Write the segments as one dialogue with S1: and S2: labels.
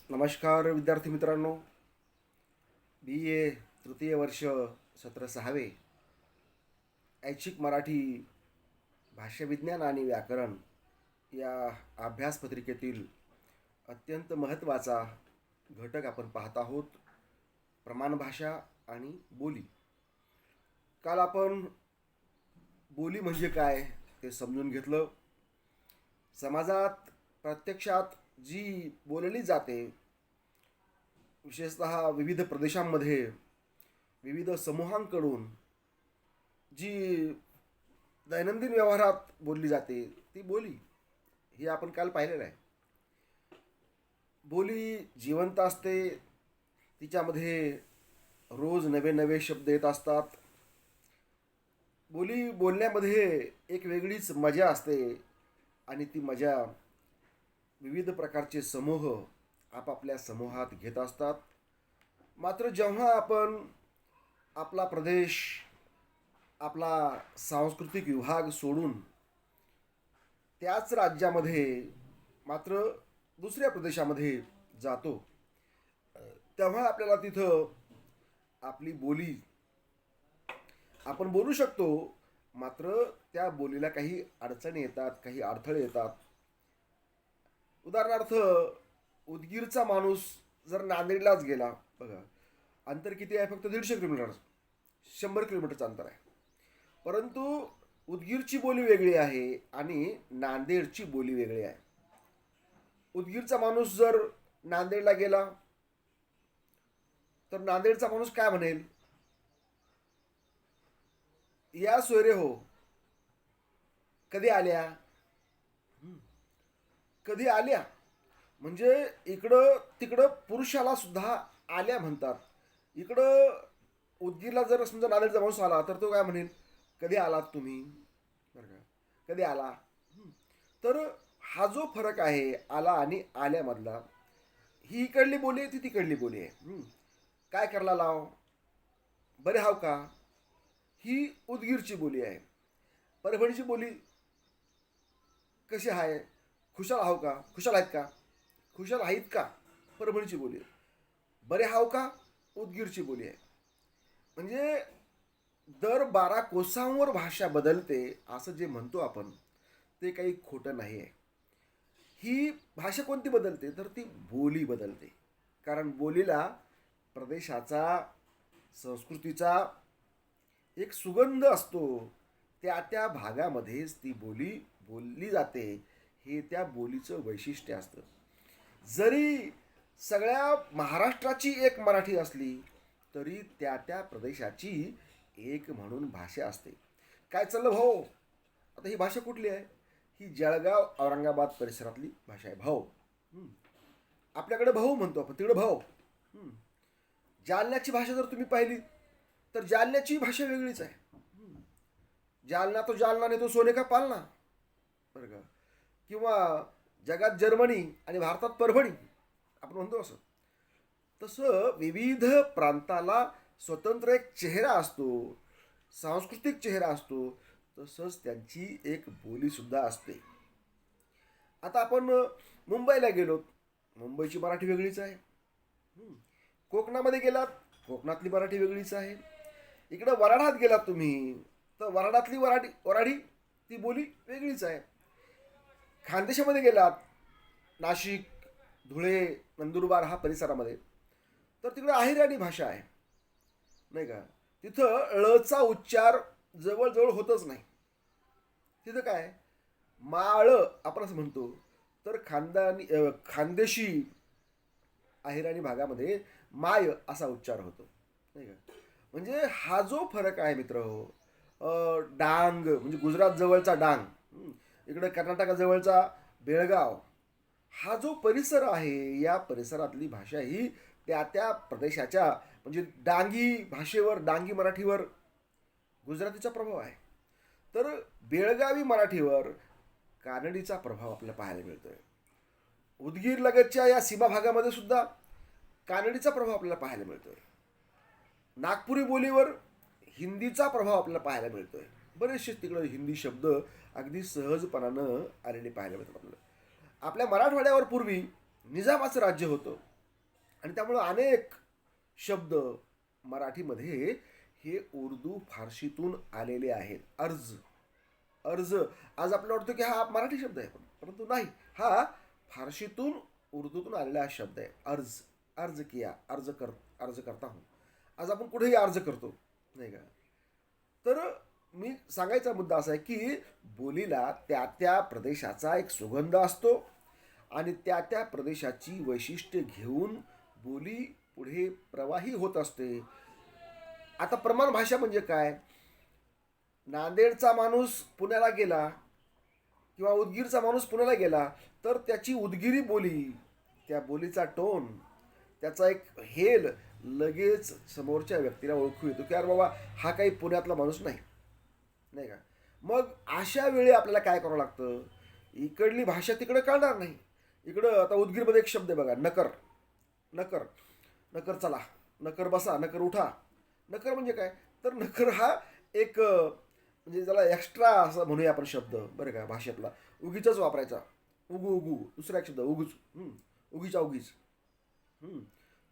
S1: नमस्कार विद्यार्थी मित्रांनो. BA तृतीय वर्ष सत्र 6वे ऐच्छिक मराठी भाषाविज्ञान आणि व्याकरण या अभ्यासपत्रिकेतील अत्यंत महत्त्वाचा घटक आपण पाहत आहोत, प्रमाण भाषा आणि बोली. काल आपण बोली म्हणजे काय ते समजून घेतलं. समाजात प्रत्यक्षात जी बोलली जाते, विशेषतः विविध प्रदेशांमध्ये विविध समूहांकडून जी दैनंदिन व्यवहारात बोलली जाते ती बोली, हे आपण काल पाहिलेलं आहे. बोली जिवंत असते, तिच्यामध्ये रोज नवे नवे शब्द येत असतात. बोली बोलण्यामध्ये एक वेगळीच मजा असते आणि ती मजा विविध प्रकारचे समूह आपापल्या समूहात घेत असतात. मात्र जेव्हा आपण आपला प्रदेश, आपला सांस्कृतिक विभाग सोडून त्याच राज्यामध्ये मात्र दुसऱ्या प्रदेशामध्ये जातो, तेव्हा आपल्याला तिथं आपली बोली आपण बोलू शकतो, मात्र त्या बोलीला काही अडचणी येतात, काही अडथळे येतात. उदाहरणार्थ, उदगीरचा माणूस जर नांदेडलाच गेला, बघा अंतर किती आहे, फक्त 150 किलोमीटर, 100 किलोमीटरचं अंतर आहे. परंतु उदगीरची बोली वेगळी आहे आणि नांदेडची बोली वेगळी आहे. उदगीरचा माणूस जर नांदेडला गेला तर नांदेडचा माणूस काय म्हणेल? या सोयरे हो, कधी आल्या? कधी आल्या म्हणजे इकडं तिकडं पुरुषाला सुद्धा आल्या म्हणतात. इकडं उदगीरला जर समजा नांदेडचा माणूस आला तर तो काय म्हणेल? कधी आलात तुम्ही? बरं का, कधी आला? तर हा जो फरक आहे आला आणि आल्यामधला, ही इकडली बोली आहे, ती तिकडली बोली आहे. काय करला लाव, बरे हाव का, ही उदगीरची बोली आहे. परभणीची बोली कशी आहे? खुशाल हाव का, खुशाल आहेत का, खुशाल आहेत का, परभणीची बोली आहे. बरे हाव का, उदगीरची बोली आहे. म्हणजे दर 12 कोसांवर भाषा बदलते असं जे म्हणतो आपण, ते काही खोटं नाही आहे. ही भाषा कोणती बदलते? तर ती बोली बदलते. कारण बोलीला प्रदेशाचा, संस्कृतीचा एक सुगंध असतो. त्या त्या भागामध्येच ती बोली बोलली जाते, हे त्या बोलीचं वैशिष्ट्य असतं. जरी सगळ्या महाराष्ट्राची एक मराठी असली तरी त्या त्या प्रदेशाची एक म्हणून भाषा असते. काय चाललं भाऊ? आता ही भाषा कुठली आहे? ही जळगाव औरंगाबाद परिसरातली भाषा आहे. भाऊ, आपल्याकडे भाऊ म्हणतो आपण, तिकडे भाऊ. जालन्याची भाषा जर तुम्ही पाहिली तर जालन्याची भाषा वेगळीच आहे. जालना तो जालना नाही, तो सोने का पालना, बरं का. किंवा जगात जर्मनी आणि भारतात परभणी आपण म्हणतो असं. तसं विविध प्रांताला स्वतंत्र एक चेहरा असतो, सांस्कृतिक चेहरा असतो. तसंच त्यांची एक बोलीसुद्धा असते. आता आपण मुंबईला गेलो, मुंबईची मराठी वेगळीच आहे. कोकणामध्ये गेलात, कोकणातली मराठी वेगळीच आहे. इकडं वराडात गेलात तुम्ही तर वराडातली वराडी ती बोली वेगळीच आहे. खानदेशामध्ये गेलात, नाशिक, धुळे, नंदुरबार हा परिसरामध्ये, तर तिकडे अहिराणी भाषा आहे, नाही का. तिथं ळचा उच्चार जवळजवळ होतच नाही. तिथं काय माळ आपण असं म्हणतो, तर खानदेशी अहिराणी भागामध्ये माय असा उच्चार होतो, नाही का. म्हणजे हा जो फरक आहे मित्र हो, डांग म्हणजे गुजरात जवळचा डांग, इकडे कर्नाटकाजवळचा बेळगाव, हा जो परिसर आहे या परिसरातली भाषा ही त्या त्या प्रदेशाच्या म्हणजे डांगी भाषेवर, डांगी मराठीवर गुजरातीचा प्रभाव आहे. तर बेळगावी मराठीवर कानडीचा प्रभाव आपल्याला पाहायला मिळतोय. उदगीर लगतच्या या सीमा भागामध्ये सुद्धा कानडीचा प्रभाव आपल्याला पाहायला मिळतोय. नागपुरी बोलीवर हिंदीचा प्रभाव आपल्याला पाहायला मिळतोय. बरेचसे तिकडे हिंदी शब्द अगदी सहजपणानं आलेले पाहायला मिळतात आपल्याला. आपल्या मराठवाड्यावर पूर्वी निजामाचं राज्य होतं. आणि त्यामुळं अनेक शब्द मराठीमध्ये हे उर्दू फारशीतून आलेले आहेत. अर्ज, अर्ज, आज आपल्याला वाटतं की हा मराठी शब्द आहे, परंतु नाही, हा फारशीतून उर्दूतून आलेला हा शब्द आहे. अर्ज, अर्ज किया, अर्ज करता हूँ. आज आपण कुठेही अर्ज करतो, नाही का? तर मी सांगायचा मुद्दा असा आहे की बोलीला त्या त्या प्रदेशाचा एक सुगंध असतो आणि त्या त्या प्रदेशाची वैशिष्ट्ये घेऊन बोली पुढे प्रवाही होत असते. आता प्रमाण भाषा म्हणजे काय? नांदेडचा माणूस पुण्याला गेला किंवा उदगीरचा माणूस पुण्याला गेला तर त्याची उदगिरी बोली, त्या बोलीचा टोन, त्याचा एक हेल लगेच समोरच्या व्यक्तीला ओळखू येतो की अरे बाबा हा काही पुण्यातला माणूस नाही, नाही का? मग अशा वेळी आपल्याला काय करावं लागतं? इकडली भाषा तिकडं कळणार नाही. इकडं आता उदगीरमध्ये एक शब्द आहे बघा, नकर. नकर, नकर चला, नकर बसा, नकर उठा. नकर म्हणजे काय? तर नकर हा एक म्हणजे ज्याला एक्स्ट्रा असं म्हणूया आपण शब्द, बरं का, भाषेतला उगीच वापरायचा. उगू उगू, दुसरा एक शब्द उगूच, उगीच्या उगीच.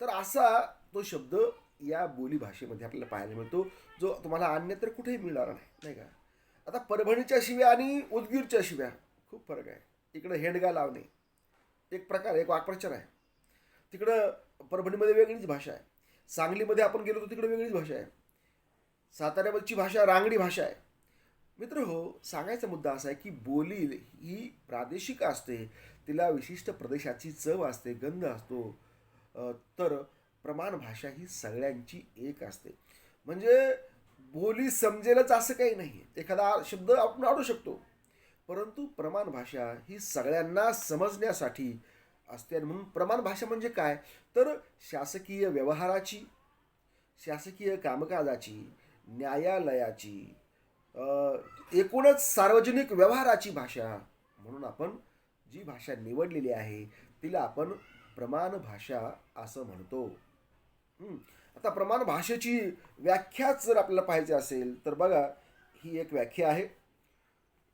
S1: तर असा तो शब्द या बोली भाषेमध्ये आपल्याला पाहायला मिळतो, जो तुम्हाला अन्यत्र कुठेही मिळणार नाही, नाही का? आता परभणीच्या शिव्या आणि उदगीरच्या शिव्या खूप फरक आहे. इकडं हेंडगा लावणे एक प्रकार, एक वाक्प्रचार आहे. तिकडं परभणीमध्ये वेगळीच भाषा आहे. सांगलीमध्ये आपण गेलो तर तिकडे वेगळीच भाषा आहे. साताऱ्यामधची भाषा रांगडी भाषा आहे. मित्र हो, सांगायचा मुद्दा असा आहे की बोली ही प्रादेशिक असते, तिला विशिष्ट प्रदेशाची चव असते, गंध असतो. तर प्रमाण भाषा ही सगळ्यांची एक असते. म्हणजे बोली समजेलच असं काही नाही. एखादा शब्द आपण आवडू शकतो, परंतु प्रमाण भाषा ही सगळ्यांना समजण्यासाठी असते. आणि म्हणून प्रमाण भाषा म्हणजे काय? तर शासकीय व्यवहाराची, शासकीय कामकाजाची, न्यायालयाची, एकूणच सार्वजनिक व्यवहाराची भाषा म्हणून आपण जी भाषा निवडलेली आहे तिला आपण प्रमाण भाषा असं म्हणतो. आता प्रमाण भाषेची व्याख्याच जर आपल्याला पाहिजे असेल तर बघा, ही एक व्याख्या आहे.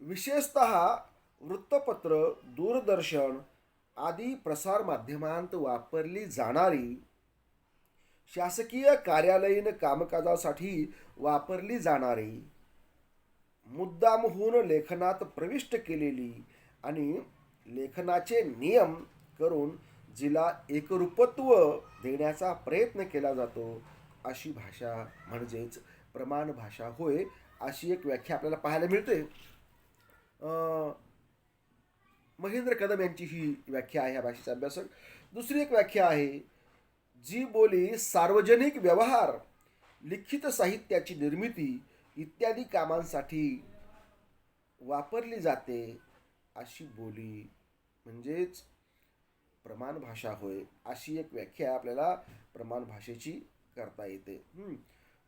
S1: विशेषतः वृत्तपत्र, दूरदर्शन आदी प्रसारमाध्यमांत वापरली जाणारी, शासकीय कार्यालयीन कामकाजासाठी वापरली जाणारी, मुद्दामहून लेखनात प्रविष्ट केलेली आणि लेखनाचे नियम करून जिला एकरूपत्व देण्याचा प्रयत्न केला जातो अशी भाषा म्हणजेच प्रमाण भाषा होय, अशी एक व्याख्या आपल्याला पाहायला मिळते. महेंद्र कदम यांची ही व्याख्या आहे ह्या भाषेचा अभ्यासक. दुसरी एक व्याख्या आहे, जी बोली सार्वजनिक व्यवहार, लिखित साहित्याची निर्मिती इत्यादी कामांसाठी वापरली जाते अशी बोली म्हणजेच प्रमाण भाषा होय, अशी एक व्याख्या आपल्याला प्रमाण भाषेची करता येते.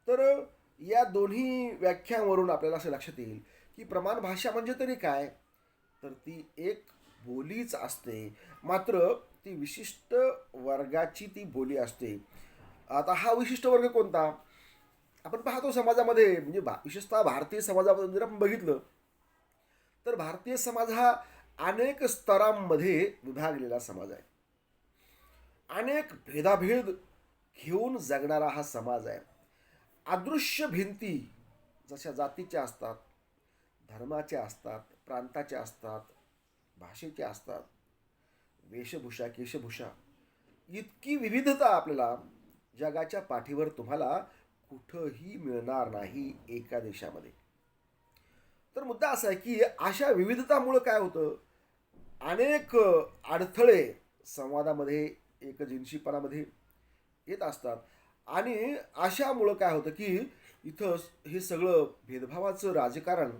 S1: तर या दोन्ही व्याख्यांवरून आपल्याला असं लक्षात येईल की प्रमाण भाषा म्हणजे तरी काय? तर ती एक बोलीच असते, मात्र ती विशिष्ट वर्गाची ती बोली असते. आता हा विशिष्ट वर्ग कोणता? आपण पाहतो समाजामध्ये, म्हणजे विशेषतः भारतीय समाजामध्ये जर आपण बघितलं तर भारतीय समाज हा अनेक स्तरांमध्ये विभागलेला समाज आहे. अनेक भेदाभेद घेऊन जगणारा हा समाज आहे. अदृश्य भिंती जशा जातीच्या असतात, धर्माच्या असतात, प्रांताच्या असतात, भाषेच्या असतात, वेशभूषा, केशभूषा, इतकी विविधता आपल्याला जगाच्या पाठीवर तुम्हाला कुठंही मिळणार नाही एका देशामध्ये. तर मुद्दा असा आहे की अशा विविधतामुळं काय होतं, अनेक अडथळे संवादामध्ये, एकजिनसीपणामध्ये येत असतात. आणि अशामुळं काय होतं की इथं हे सगळं भेदभावाचं राजकारण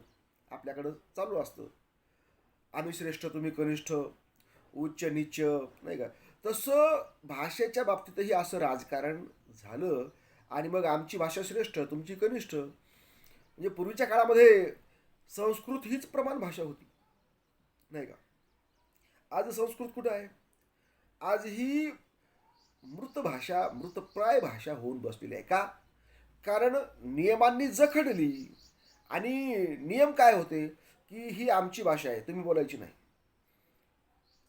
S1: आपल्याकडं चालू असतं. आम्ही श्रेष्ठ, तुम्ही कनिष्ठ, उच्च नीच, नाही का? तसं भाषेच्या बाबतीतही असं राजकारण झालं. आणि मग आमची भाषा श्रेष्ठ, तुमची कनिष्ठ. म्हणजे पूर्वीच्या काळामध्ये संस्कृत हीच प्रमाण भाषा होती, नाही का? आज संस्कृत कुठं आहे? आज ही मृत भाषा, मृतप्राय भाषा होऊन बसलेली आहे. का? कारण नियमांनी जखडली. आणि नियम काय होते की ही आमची भाषा आहे, तुम्ही बोलायची नाही.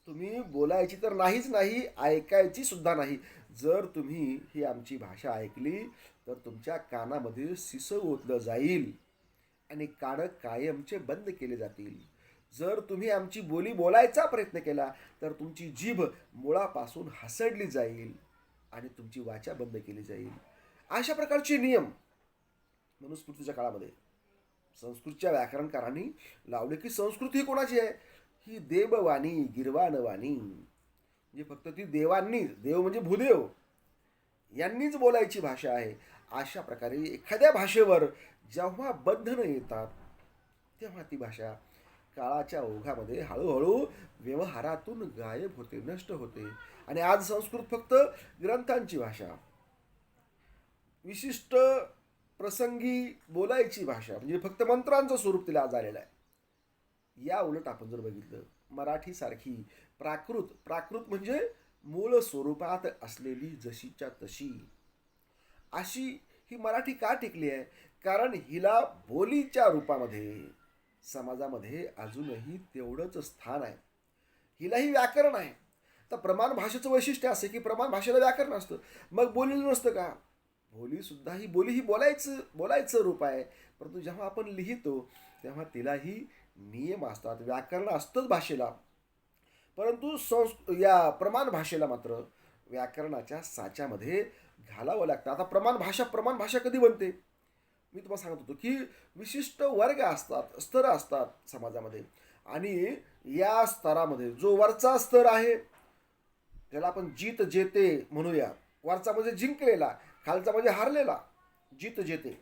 S1: तुम्ही बोलायची तर नाहीच नाही, ऐकायची सुद्धा नाही. जर तुम्ही ही आमची भाषा ऐकली तर तुमच्या कानामध्ये शिसं ओतलं जाईल आणि कानं कायमचे बंद केले जातील. जर तुम्ही आमची बोली बोलायचा प्रयत्न केला तर तुमची जीभ मुळापासून हसडली जाईल आणि तुमची वाचा बंद केली जाईल. अशा प्रकारचे नियम मनुस्मृतीच्या काळामध्ये संस्कृतच्या व्याकरणकारांनी लावले की संस्कृत ही कोणाची आहे? ही देववाणी गिरवाणवाणी, म्हणजे फक्त ती देवांनी, देव म्हणजे भूदेव यांनीच बोलायची भाषा आहे. अशा प्रकारे एखाद्या भाषेवर जेव्हा बंधनं येतात तेव्हा ती भाषा काळाच्या ओघामध्ये हळूहळू व्यवहारातून गायब होते, नष्ट होते. आणि आज संस्कृत फक्त ग्रंथांची भाषा, विशिष्ट प्रसंगी बोलायची भाषा, म्हणजे फक्त मंत्रांचं स्वरूप तिला आज आलेलं आहे. या उलट आपण जर बघितलं मराठीसारखी प्राकृत, प्राकृत म्हणजे मूळ स्वरूपात असलेली जशीच्या तशी, अशी ही मराठी का टिकली आहे? कारण हिला बोलीच्या रूपामध्ये समाजामध्ये अजूनही तेवढंच स्थान आहे. हिलाही व्याकरण आहे. तर प्रमाण भाषेचं वैशिष्ट्य असं की प्रमाण भाषेला व्याकरण असतं, मग बोलीला नसतं का? बोली ही बोलायचं रूप आहे. परंतु जेव्हा आपण लिहितो तेव्हा तिलाही नियम असतात, व्याकरण असतंच भाषेला. परंतु या प्रमाण भाषेला मात्र व्याकरणाच्या साच्यामध्ये घालावं लागतं. आता प्रमाण भाषा कधी बनते? मी तुम्हाला सांगत होतो की विशिष्ट वर्ग असतात, स्तर असतात समाजामध्ये, आणि या स्तरामध्ये जो वरचा स्तर आहे त्याला आपण जीत जेते म्हणूया. वरचा म्हणजे जिंकलेला, खालचा म्हणजे हारलेला, जीत जेते.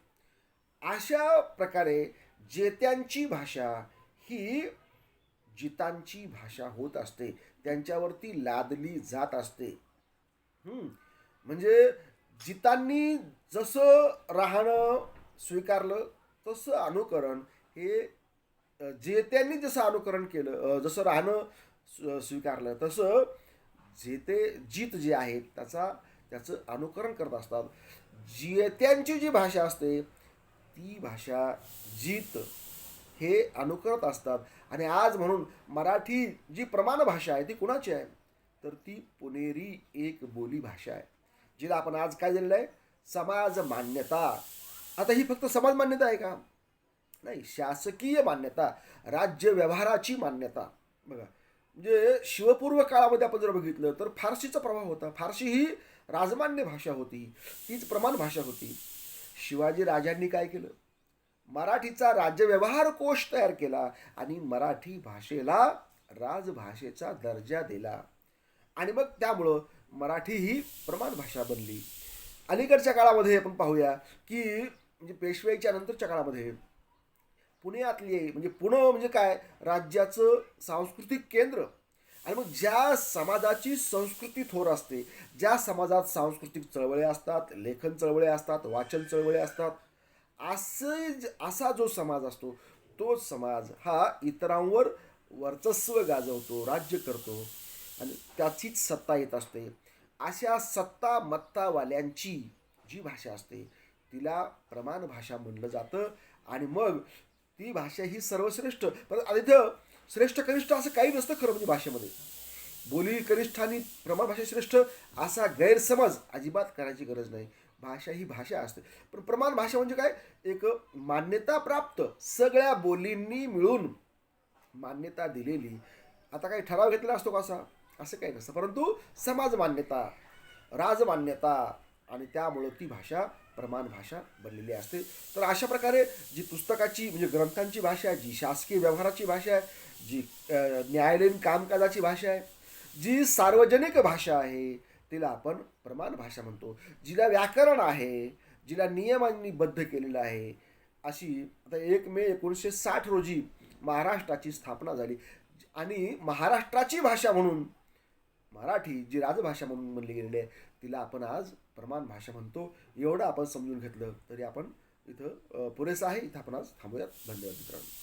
S1: अशा प्रकारे जेत्यांची भाषा ही जितांची भाषा होत असते, त्यांच्यावरती लादली जात असते. म्हणजे जितांनी जसं राहणं स्वीकारलं तसं अनुकरण हे जेत्यांनी जसं अनुकरण केलं, जसं राहणं स्वीकारलं तसं जीत जे आहेत त्याचं अनुकरण करत असतात. जेत्यांची जी भाषा असते ती भाषा जीत हे अनुकरत असतात. आणि आज म्हणून मराठी जी प्रमाण भाषा आहे ती कुणाची आहे? तर ती पुणेरी एक बोली भाषा आहे, जिला आपण आज काय दिलेलं आहे? समाज मान्यता. आता ही फक्त समाज मान्यता आहे का? नाही, शासकीय मान्यता, राज्य व्यवहाराची मान्यता. बघा, म्हणजे शिवपूर्व काळामध्ये आपण जर बघितलं तर फारसीचा प्रभाव होता. फारसी ही राजमान्य भाषा होती, तीच प्रमाण भाषा होती. शिवाजी राजांनी काय केलं? मराठीचा राज्यव्यवहार कोश तयार केला आणि मराठी भाषेला राजभाषेचा दर्जा दिला. आणि मग त्यामुळं मराठी ही प्रमाण भाषा बनली. अलीकडच्या काळामध्ये आपण पाहूया की म्हणजे पेशवाईच्या नंतरच्या काळामध्ये पुण्यातली, म्हणजे पुणे म्हणजे काय? राज्याचं सांस्कृतिक केंद्र. आणि मग ज्या समाजाची संस्कृती थोर असते, ज्या समाजात सांस्कृतिक चळवळी असतात, लेखन चळवळी असतात, वाचन चळवळी असतात, असा जो समाज असतो तोच समाज हा इतरांवर वर्चस्व गाजवतो, राज्य करतो आणि त्याचीच सत्ता येत असते. अशा सत्ता मत्तावाल्यांची जी भाषा असते तिला प्रमाण भाषा म्हणलं जातं. आणि मग ती भाषा ही सर्वश्रेष्ठ. पण इथं श्रेष्ठ कनिष्ठ असं काही नसतं खरं म्हणजे भाषेमध्ये. बोली कनिष्ठ आणि प्रमाण भाषा श्रेष्ठ असा गैरसमज अजिबात करायची गरज नाही. भाषा ही भाषा असते. पण प्रमाण भाषा म्हणजे काय? एक मान्यता प्राप्त, सगळ्या बोलींनी मिळून मान्यता दिलेली. आता काही ठराव घेतलेला असतो का असं काही नसतं, परंतु समाज मान्यता, राजमान्यता, आणि त्यामुळं ती भाषा प्रमाण भाषा बनलेली असते. तर अशा प्रकारे जी पुस्तकाची म्हणजे ग्रंथांची भाषा आहे, जी शासकीय व्यवहाराची भाषा आहे, जी न्यायालयीन कामकाजाची भाषा आहे, जी सार्वजनिक भाषा आहे तिला आपण प्रमाण भाषा म्हणतो. जिला व्याकरण आहे, जिला नियमांनी बद्ध केलेलं आहे, अशी आता 1 मे 1960 रोजी महाराष्ट्राची स्थापना झाली. आणि महाराष्ट्राची भाषा म्हणून मराठी जी राजभाषा म्हणून म्हणली गेलेली आहे तिला आपण आज प्रमाण भाषा म्हणतो. एवढं आपण समजून घेतलं तरी आपण इथं पुरेसं आहे. इथं आपण आज थांबूयात. धन्यवाद मित्रांनो.